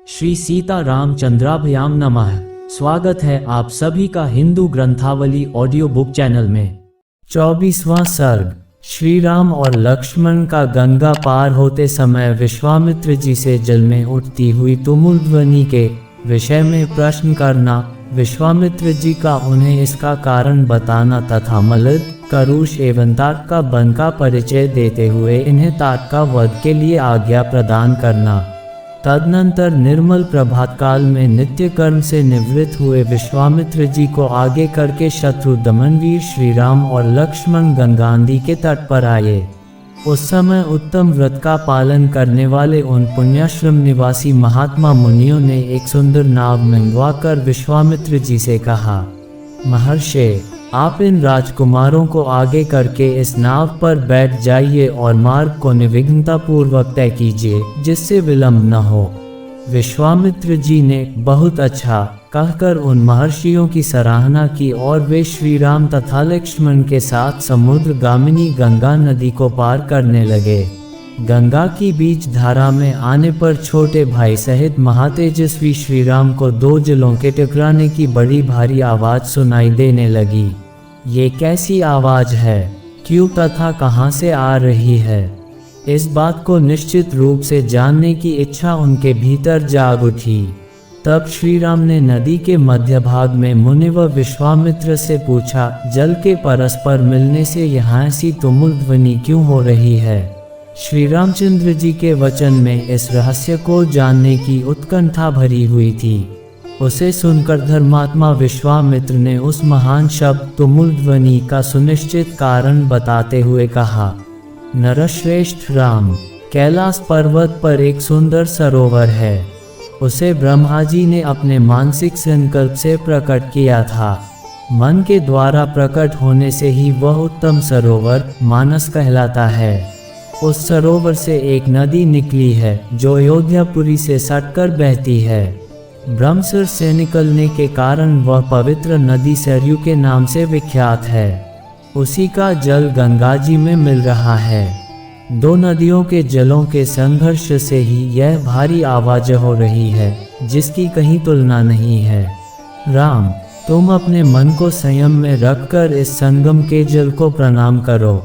श्री सीता रामचंद्राभ्याम नमः। स्वागत है आप सभी का हिंदू ग्रंथावली ऑडियो बुक चैनल में। 24वां सर्ग। श्री राम और लक्ष्मण का गंगा पार होते समय विश्वामित्र जी से जल में उठती हुई तुमुल ध्वनि के विषय में प्रश्न करना, विश्वामित्र जी का उन्हें इसका कारण बताना तथा मलद, करुष एवं ताक का बन का परिचय देते हुए इन्हें ताक का वध के लिए आज्ञा प्रदान करना। तदनंतर निर्मल प्रभात काल में नित्य कर्म से निवृत्त हुए विश्वामित्र जी को आगे करके शत्रु दमनवीर श्री राम और लक्ष्मण गंगा नदी के तट पर आए। उस समय उत्तम व्रत का पालन करने वाले उन पुण्याश्रम निवासी महात्मा मुनियों ने एक सुंदर नाव मंगवाकर विश्वामित्र जी से कहा, महर्षि, आप इन राजकुमारों को आगे करके इस नाव पर बैठ जाइए और मार्ग को निर्विघ्नता पूर्वक तय कीजिए, जिससे विलंब न हो। विश्वामित्र जी ने बहुत अच्छा कहकर उन महर्षियों की सराहना की और वे श्री राम तथा लक्ष्मण के साथ समुद्र गामिनी गंगा नदी को पार करने लगे। गंगा की बीच धारा में आने पर छोटे भाई सहित महातेजस्वी श्री राम को दो जलों के टकराने की बड़ी भारी आवाज सुनाई देने लगी। ये कैसी आवाज है, क्यों तथा कहाँ से आ रही है? इस बात को निश्चित रूप से जानने की इच्छा उनके भीतर जाग उठी। तब श्री राम ने नदी के मध्य भाग में मुनि व विश्वामित्र से पूछा, जल के परस्पर मिलने से यहाँ ऐसी तुमुल ध्वनि क्यों हो रही है? श्री रामचंद्र जी के वचन में इस रहस्य को जानने की उत्कंठा भरी हुई थी। उसे सुनकर धर्मात्मा विश्वामित्र ने उस महान शब्द तुमुल ध्वनि का सुनिश्चित कारण बताते हुए कहा, नरश्रेष्ठ राम, कैलाश पर्वत पर एक सुंदर सरोवर है। उसे ब्रह्मा जी ने अपने मानसिक संकल्प से प्रकट किया था। मन के द्वारा प्रकट होने से ही वह उत्तम सरोवर मानस कहलाता है। उस सरोवर से एक नदी निकली है जो अयोध्यापुरी से सटकर बहती है। ब्रह्मसर से निकलने के कारण वह पवित्र नदी सरयू के नाम से विख्यात है। उसी का जल गंगा जी में मिल रहा है। दो नदियों के जलों के संघर्ष से ही यह भारी आवाज हो रही है, जिसकी कहीं तुलना नहीं है। राम, तुम अपने मन को संयम में रखकर इस संगम के जल को प्रणाम करो।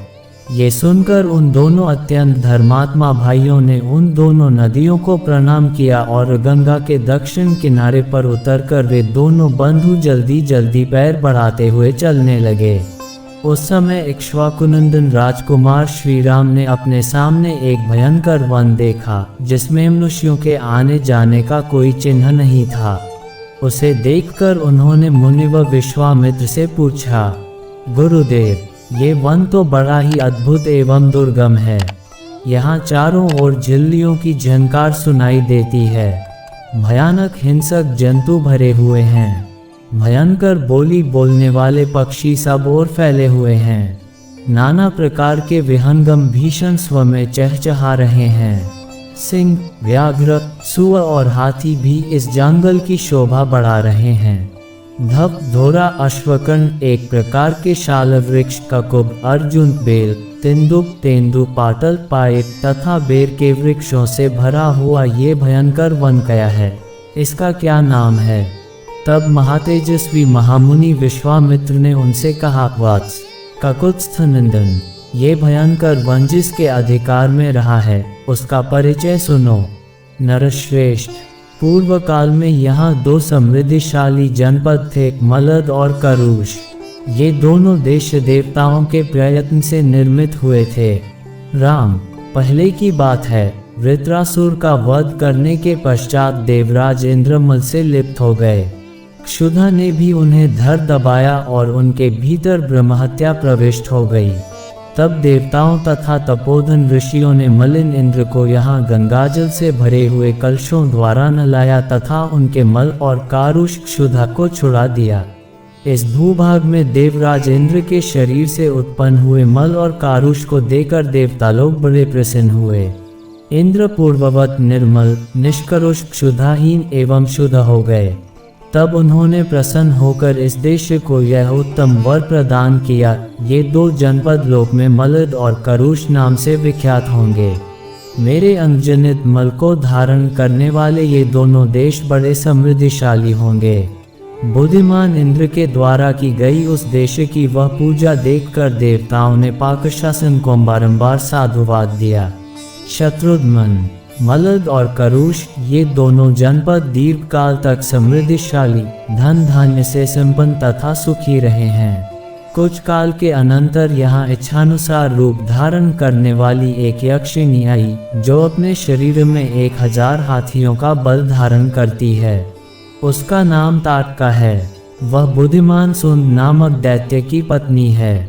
ये सुनकर उन दोनों अत्यंत धर्मात्मा भाइयों ने उन दोनों नदियों को प्रणाम किया और गंगा के दक्षिण किनारे पर उतरकर वे दोनों बंधु जल्दी जल्दी पैर बढ़ाते हुए चलने लगे। उस समय इक्ष्वाकुनंदन राजकुमार श्री राम ने अपने सामने एक भयंकर वन देखा, जिसमें मनुष्यों के आने जाने का कोई चिन्ह नहीं था। उसे देखकर उन्होंने मुनि व विश्वामित्र से पूछा, गुरुदेव, ये वन तो बड़ा ही अद्भुत एवं दुर्गम है। यहाँ चारों ओर झिल्लियों की झंकार सुनाई देती है। भयानक हिंसक जंतु भरे हुए हैं। भयंकर बोली बोलने वाले पक्षी सब ओर फैले हुए हैं। नाना प्रकार के विहंगम भीषण स्वर में चहचहा रहे हैं। सिंह, व्याघ्र, सुअर और हाथी भी इस जंगल की शोभा बढ़ा रहे हैं। धप, धोरा, अश्वकर्ण, एक प्रकार के शाल वृक्ष, ककुब, अर्जुन, बेल, तेंदुक, तेंदु, पाटल, पाइप तथा बेर के वृक्षों से भरा हुआ ये भयंकर वन क्या है? इसका क्या नाम है? तब महातेजस्वी महामुनि विश्वामित्र ने उनसे कहा, वत्स, ककुत्स्थनंदन, ये भयंकर वन जिसके अधिकार में रहा है, उसका परिचय सुनो। नरश्रेष्ठ, पूर्व काल में यहाँ दो समृद्धिशाली जनपद थे, मलद और करुष। ये दोनों देश देवताओं के प्रयत्न से निर्मित हुए थे। राम, पहले की बात है, वृत्रासुर का वध करने के पश्चात देवराज इंद्रमल से लिप्त हो गए। क्षुधा ने भी उन्हें धर दबाया और उनके भीतर ब्रह्महत्या प्रविष्ट हो गई। तब देवताओं तथा तपोधन ऋषियों ने मलिन इंद्र को यहाँ गंगाजल से भरे हुए कलशों द्वारा नहलाया तथा उनके मल और कारुष क्षुधा को छुड़ा दिया। इस भूभाग में देवराज इंद्र के शरीर से उत्पन्न हुए मल और कारुष को देकर देवता लोग बड़े प्रसन्न हुए। इंद्र पूर्ववत निर्मल, निष्करुष, क्षुधाहीन एवं शुद्ध हो गए। तब उन्होंने प्रसन्न होकर इस देश को यह उत्तम वर प्रदान किया, ये दो जनपद लोक में मलद और करुष नाम से विख्यात होंगे। मेरे अंगजनित मल को धारण करने वाले ये दोनों देश बड़े समृद्धिशाली होंगे। बुद्धिमान इंद्र के द्वारा की गई उस देश की वह पूजा देखकर देवताओं ने पाकशासन को बारंबार साधुवाद दिया। शत्रुघ्न, मलद और करुष ये दोनों जनपद दीर्घकाल तक समृद्धिशाली, धन धान्य से संपन्न तथा सुखी रहे हैं। कुछ काल के अनंतर यहाँ इच्छानुसार रूप धारण करने वाली एक यक्षिणी आई, जो अपने शरीर में 1000 हाथियों का बल धारण करती है। उसका नाम ताटका है। वह बुद्धिमान सुंद नामक दैत्य की पत्नी है।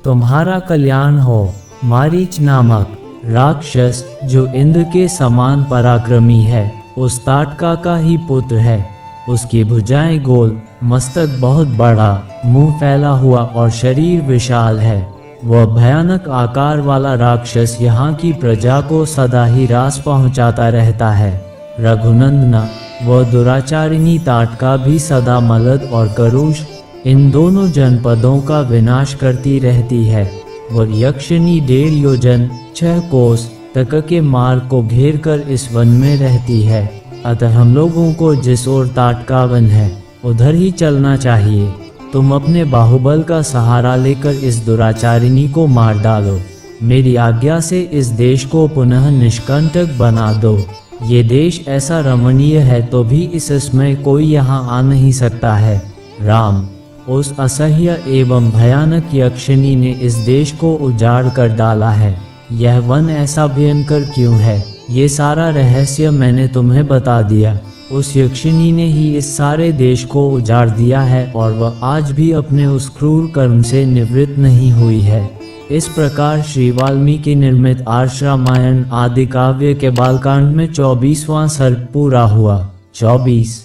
तुम्हारा कल्याण हो। मारीच नामक राक्षस, जो इंद्र के समान पराक्रमी है, उस ताटका का ही पुत्र है। उसकी भुजाएं गोल, मस्तक बहुत बड़ा, मुंह फैला हुआ और शरीर विशाल है। वह भयानक आकार वाला राक्षस यहाँ की प्रजा को सदा ही रास पहुँचाता रहता है। रघुनंदना, वह दुराचारिणी ताटका भी सदा मलद और करुष इन दोनों जनपदों का विनाश करती रहती है। वह यक्षिणी 1.5 योजन 6 कोस तक के मार्ग को घेर कर इस वन में रहती है। अतः हम लोगों को जिस ओर ताटका वन है उधर ही चलना चाहिए। तुम अपने बाहुबल का सहारा लेकर इस दुराचारिणी को मार डालो। मेरी आज्ञा से इस देश को पुनः निष्कंटक बना दो। ये देश ऐसा रमणीय है तो भी इसमें कोई यहाँ आ नहीं सकता है। राम, उस असह्य एवं भयानक यक्षिणी ने इस देश को उजाड़ कर डाला है। यह वन ऐसा भयंकर क्यों है, ये सारा रहस्य मैंने तुम्हें बता दिया। उस यक्षिणी ने ही इस सारे देश को उजाड़ दिया है और वह आज भी अपने उस क्रूर कर्म से निवृत्त नहीं हुई है। इस प्रकार श्री वाल्मीकि निर्मित आर्ष रामायण आदि काव्य के बालकांड में 24वां सर्ग पूरा हुआ। 24।